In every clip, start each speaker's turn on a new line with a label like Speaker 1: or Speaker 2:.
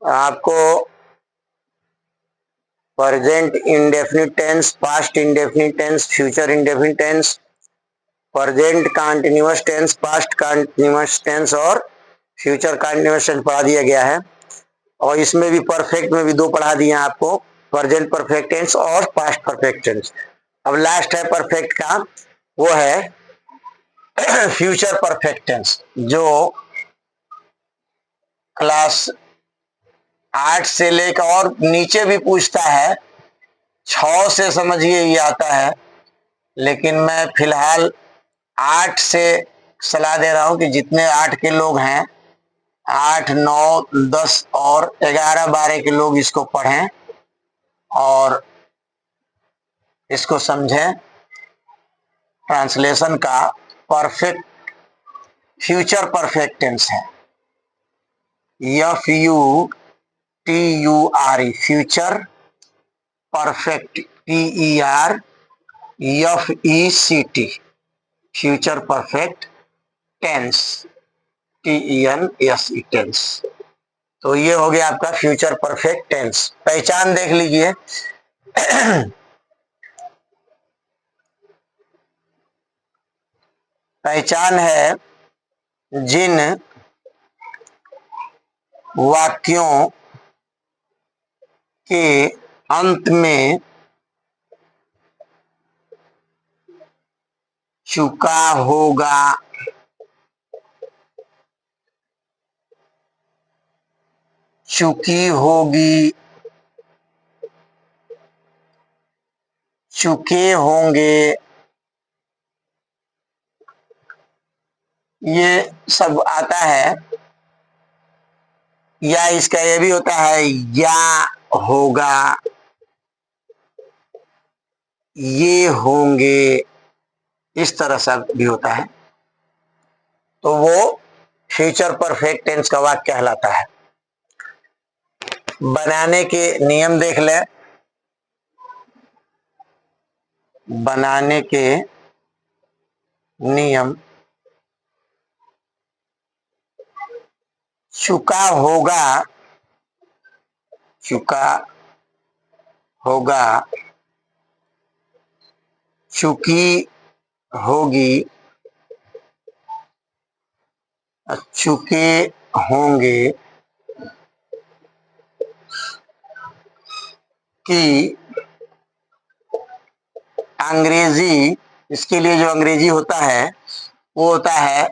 Speaker 1: आपको present indefinite tense, past indefinite tense, future indefinite tense, present continuous tense, past continuous tense और future continuous tense पढ़ा दिया गया है। और इसमें भी परफेक्ट में भी दो पढ़ा दिए हैं आपको, प्रेजेंट परफेक्ट टेंस और पास्ट परफेक्ट टेंस। अब लास्ट है परफेक्ट का, वो है फ्यूचर परफेक्ट टेंस, जो क्लास 8 से लेकर और नीचे भी पूछता है, 6 से समझिए ये आता है, लेकिन मैं फिलहाल 8 से सलाह दे रहा हूं कि जितने 8 के लोग हैं, 8, 9, 10 और 11, 12 के लोग इसको पढ़ें और इसको समझें। ट्रांसलेशन का परफेक्ट फ्यूचर परफेक्ट टेंस है FUTURE, future perfect PERFECT, future perfect tense TENSE tense. तो ये हो गया आपका फ्यूचर परफेक्ट टेंस। पहचान देख लीजिए। पहचान है जिन वाक्यों के अंत में चुका होगा, चुकी होगी, चुके होंगे, ये सब आता है। या इसका ये भी होता है या होगा, ये होंगे, इस तरह से भी होता है। तो वो फ्यूचर परफेक्ट टेंस का वाक्य कहलाता है। बनाने के नियम देख लें। बनाने के नियम, चुका होगा, चुका होगा, चुकी होगी, चुके होंगे, कि अंग्रेजी, इसके लिए जो अंग्रेजी होता है वो होता है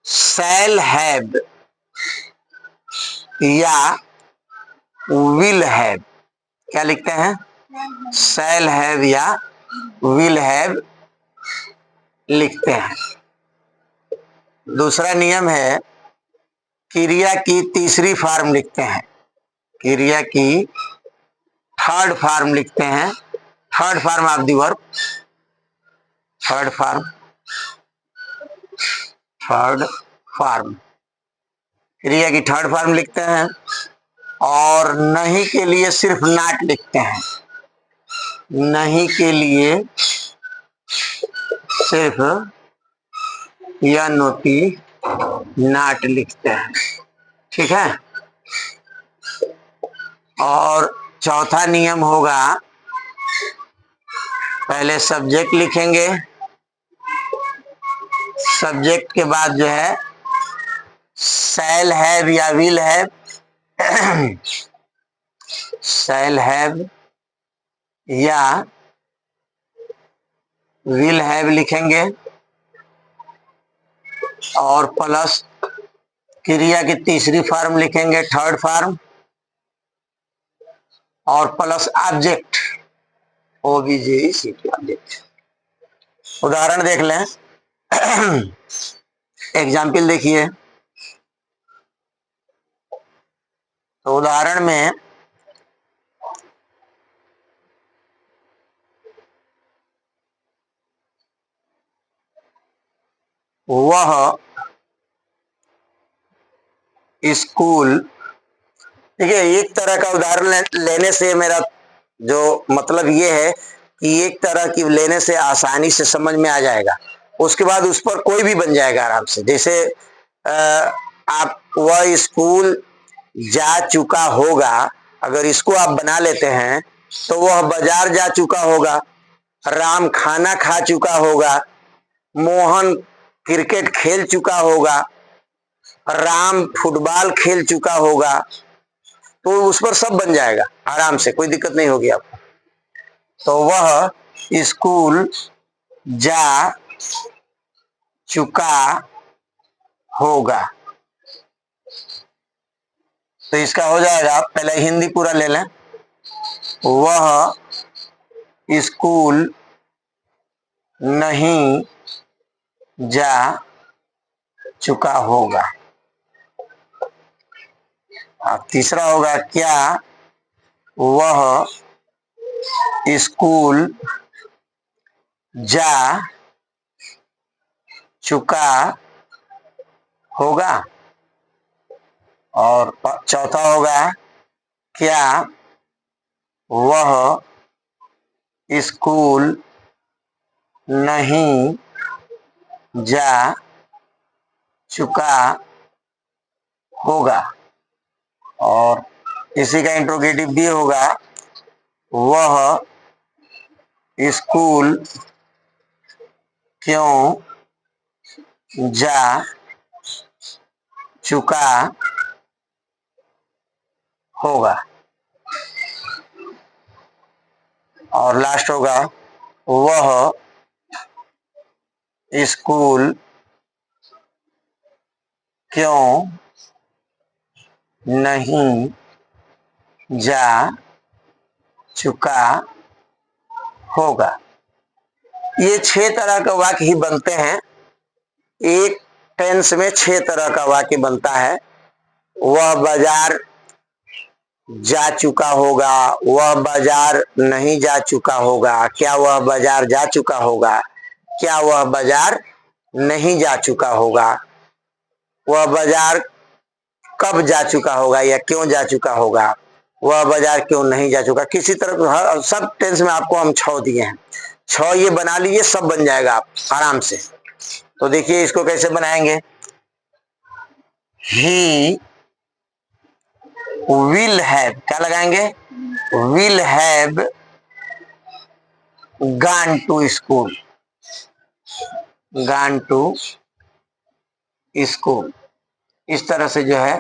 Speaker 1: शैल हैव या विल हैव। क्या लिखते हैं? शैल हैव या विल हैव लिखते हैं। दूसरा नियम है क्रिया की तीसरी फॉर्म लिखते हैं, क्रिया की थर्ड फॉर्म लिखते हैं। Third form of the verb, third form, third form, क्रिया की थर्ड फॉर्म लिखते हैं। और नहीं के लिए सिर्फ नॉट लिखते हैं, नहीं के लिए सिर्फ या नोटी नॉट लिखते हैं। ठीक है। और चौथा नियम होगा, पहले सब्जेक्ट लिखेंगे, सब्जेक्ट के बाद जो है शैल हैव या विल हैव, शैल हैव या विल हैव लिखेंगे और प्लस क्रिया की तीसरी फॉर्म लिखेंगे, थर्ड फॉर्म, और प्लस ऑब्जेक्ट OBJECT ऑब्जेक्ट। उदाहरण देख लें। एग्जाम्पल देखिए। तो उदाहरण में वह स्कूल, देखिए एक तरह का उदाहरण लेने से मेरा जो मतलब ये है कि एक तरह की लेने से आसानी से समझ में आ जाएगा, उसके बाद उस पर कोई भी बन जाएगा आराम से। जैसे आप वह स्कूल जा चुका होगा, अगर इसको आप बना लेते हैं तो वह बाजार जा चुका होगा, राम खाना खा चुका होगा, मोहन क्रिकेट खेल चुका होगा, राम फुटबॉल खेल चुका होगा। तो उस पर सब बन जाएगा आराम से, कोई दिक्कत नहीं होगी आपको। तो वह स्कूल जा चुका होगा, तो इसका हो जाएगा, पहले हिंदी पूरा ले लें। वह स्कूल नहीं जा चुका होगा। अब तीसरा होगा, क्या वह स्कूल जा चुका होगा। और चौथा होगा, क्या वह स्कूल नहीं जा चुका होगा। और इसी का इंट्रोगेटिव भी होगा, वह स्कूल क्यों जा चुका होगा। और लास्ट होगा, वह स्कूल क्यों नहीं जा चुका होगा। ये 6 तरह का वाक्य ही बनते हैं, एक टेंस में 6 तरह का वाक्य बनता है। वह बाजार जा चुका होगा, वह बाजार नहीं जा चुका होगा, क्या वह बाजार जा चुका होगा, क्या वह बाजार नहीं जा चुका होगा, वह बाजार कब जा चुका होगा या क्यों जा चुका होगा, वह बाजार क्यों नहीं जा चुका। किसी तरह सब टेंस में आपको हम 6 दिए हैं, 6 ये बना लीजिए, सब बन जाएगा आप आराम से। तो देखिए इसको कैसे बनाएंगे। ही विल हैव, क्या लगाएंगे, will have gone to school, gone to school. इस तरह से जो है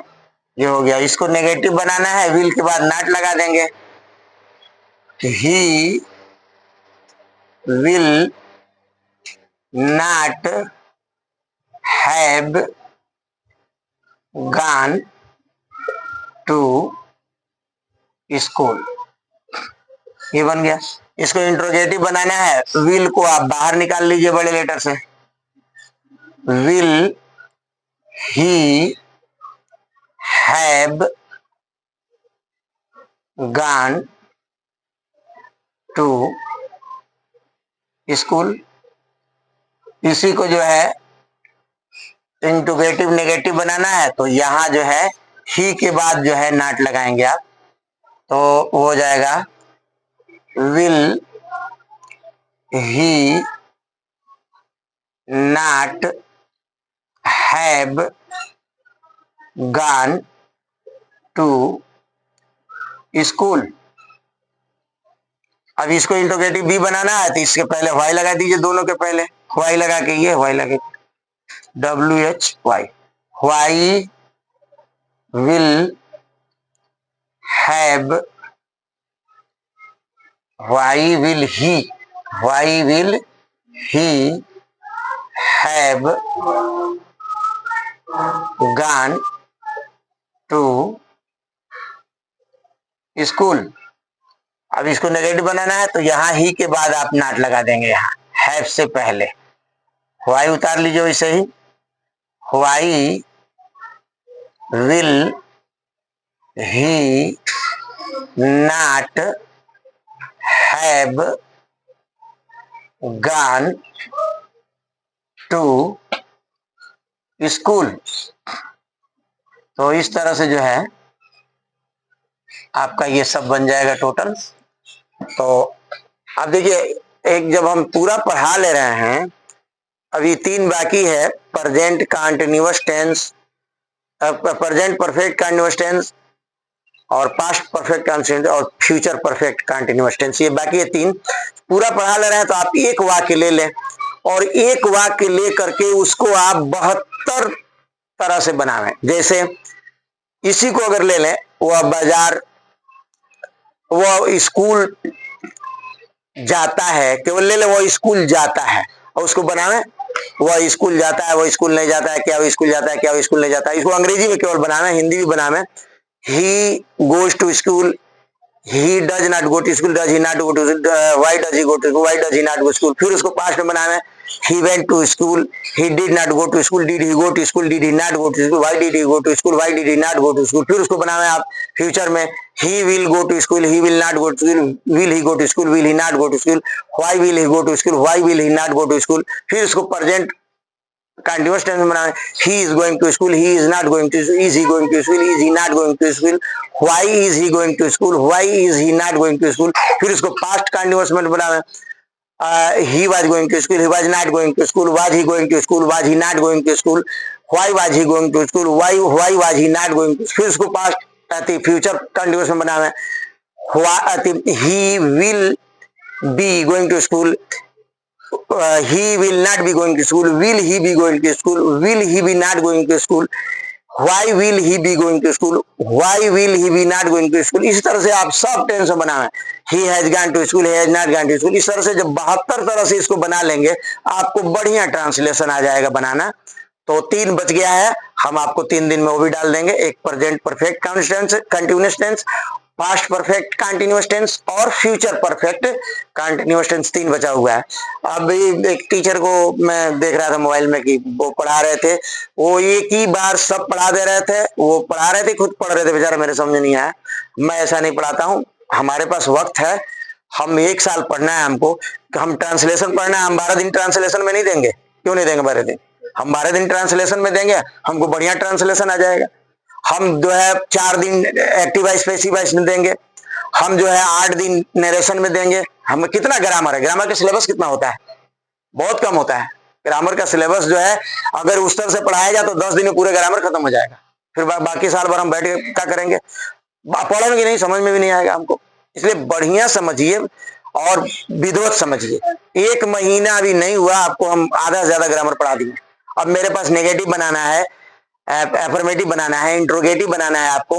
Speaker 1: ये हो गया। इसको नेगेटिव बनाना है, विल के बाद नॉट लगा देंगे। He will not have gone to school, ये बन गया। इसको इंट्रोगेटिव बनाना है, विल को आप बाहर निकाल लीजिए बड़े लेटर से। Will he have gone to school. इसी को जो है इंट्रोगेटिव नेगेटिव बनाना है, तो यहां जो है ही के बाद जो है नॉट लगाएंगे आप, तो वो हो जाएगा will he not have gone to school. अब इसको इंट्रोगेटिव भी बनाना है, तो इसके पहले वाई लगा दीजिए, दोनों के पहले वाई लगा के, ये वाई लगे WHY, why will have, why will he have gone to school. अब इसको नेगेटिव बनाना है, तो यहां ही के बाद आप नॉट लगा देंगे, यहां हैव से पहले वाई उतार लीजिए वैसे ही। Why will he not have gone to school. तो इस तरह से जो है आपका ये सब बन जाएगा टोटल। तो अब देखिए, एक जब हम पूरा पढ़ा ले रहे हैं, अभी 3 बाकी है, present continuous tense, present perfect continuous tense और पास्ट परफेक्ट कंटीन्यूअस और फ्यूचर परफेक्ट कंटीन्यूअस टेंस। ये बाकी ये तीन पूरा पढ़ा ले रहे हैं तो आप एक वाक्य ले लें और एक वाक्य ले करके उसको आप 72 तरह से बनावें। जैसे इसी को अगर ले लें, वह बाजार, वह स्कूल जाता है, केवल ले ले वो स्कूल जाता है और उसको बनावे वह स्कूल जाता है, वो स्कूल नहीं जाता है, क्या वो स्कूल जाता है, क्या वो स्कूल नहीं जाता है। इसको अंग्रेजी में केवल बनावे, हिंदी भी बनावे। He goes to school, he does not go to school, does he not go to, why does he go to school, why does he not go school. फिर उसको पास्ट में बनावे, he went to school, he did not go to school, did he go to school, did he not go to school, why did he go to school, why did he not go to school। फिर उसको बनावे आप future में, he will go to school, he will not go to school, will he go to school, will he not go to school, why will he go to school, why will he not go to school। फिर उसको present continuous tense में बनावे, he is going to school, he is not going to school, is he going to school, is he not going to school, why is he going to school, why is he not going to school। फिर उसको past continuous में बनावे, he was going to school, he was not going to school, was he going to school, was he not going to school, why was he going to school, why was he not going to school। फिर उसको past future continuous में बनावे, he will be going to school, he will not be going to school, will he be going to school, will he be not going to school, why will he be going to school, why will he be not going to school। इस तरह से आप सब tense बनाएं, he has gone to school, he has not gone to school। इस तरह से जब 72 तरह से इसको बना लेंगे आपको बढ़िया ट्रांसलेशन आ जाएगा बनाना। तो 3 बच गया है, हम आपको 3 दिन में वो भी डाल देंगे। एक present perfect continuous tense, past perfect continuous tense और फ्यूचर परफेक्ट कंटीन्यूअस टेंस, 3 बचा हुआ है। अभी एक टीचर को मैं देख रहा था मोबाइल में कि वो पढ़ा रहे थे, वो एक ही बार सब पढ़ा दे रहे थे, वो पढ़ा रहे थे, खुद पढ़ रहे थे बेचारा, मेरे समझ नहीं आया। मैं ऐसा नहीं पढ़ाता हूँ, हमारे पास वक्त है, हम 1 साल पढ़ना है हमको, हम ट्रांसलेशन पढ़ना है, हम 12 दिन ट्रांसलेशन में नहीं देंगे। क्यों नहीं देंगे 12 दिन? हम 12 दिन ट्रांसलेशन में देंगे, हमको बढ़िया ट्रांसलेशन आ जाएगा। हम जो है 4 दिन एक्टिव वॉइस पैसिव वॉइस में देंगे, हम जो है 8 दिन नरेशन में देंगे। हम कितना ग्रामर है, ग्रामर का सिलेबस कितना होता है? बहुत कम होता है। ग्रामर का सिलेबस जो है अगर उस तरह से पढ़ाया जाए तो 10 दिन में पूरे ग्रामर खत्म हो जाएगा। फिर बाकी साल भर हम बैठ के क्या करेंगे? पढ़ेंगे नहीं, समझ में भी नहीं आएगा हमको। इसलिए बढ़िया समझिए और विधिवत समझिए। 1 महीना भी नहीं हुआ आपको हम आधा से ज्यादा ग्रामर पढ़ा दिए। अब मेरे पास नेगेटिव बनाना है, एफर्मेटिव बनाना है, इंट्रोगेटिव बनाना है आपको,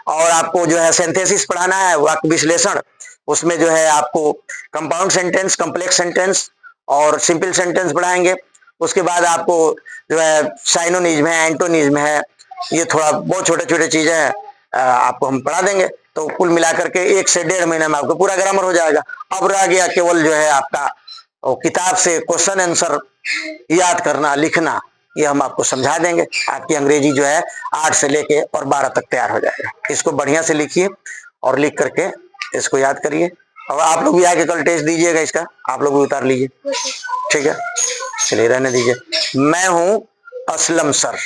Speaker 1: और आपको जो है सिंथेसिस पढ़ाना है, वाक्य विश्लेषण। उसमें जो है आपको कंपाउंड सेंटेंस, कॉम्प्लेक्स सेंटेंस और सिंपल सेंटेंस पढ़ाएंगे। उसके बाद आपको जो है साइनोनिज्म है, एंटोनिज्म है, ये थोड़ा बहुत छोटे छोटे चीजें हैं, आपको हम पढ़ा देंगे। तो कुल मिलाकर के 1 से 1.5 महीने में आपको पूरा ग्रामर हो जाएगा। अब रह गया केवल जो है आपका किताब से क्वेश्चन आंसर याद करना, लिखना, ये हम आपको समझा देंगे। आपकी अंग्रेजी जो है 8 से लेके और 12 तक तैयार हो जाएगा। इसको बढ़िया से लिखिए और लिख करके इसको याद करिए। और आप लोग भी आके कल टेस्ट दीजिएगा इसका, आप लोग भी उतार लीजिए, ठीक है? चलिए रहने दीजिए। मैं हूं असलम सर।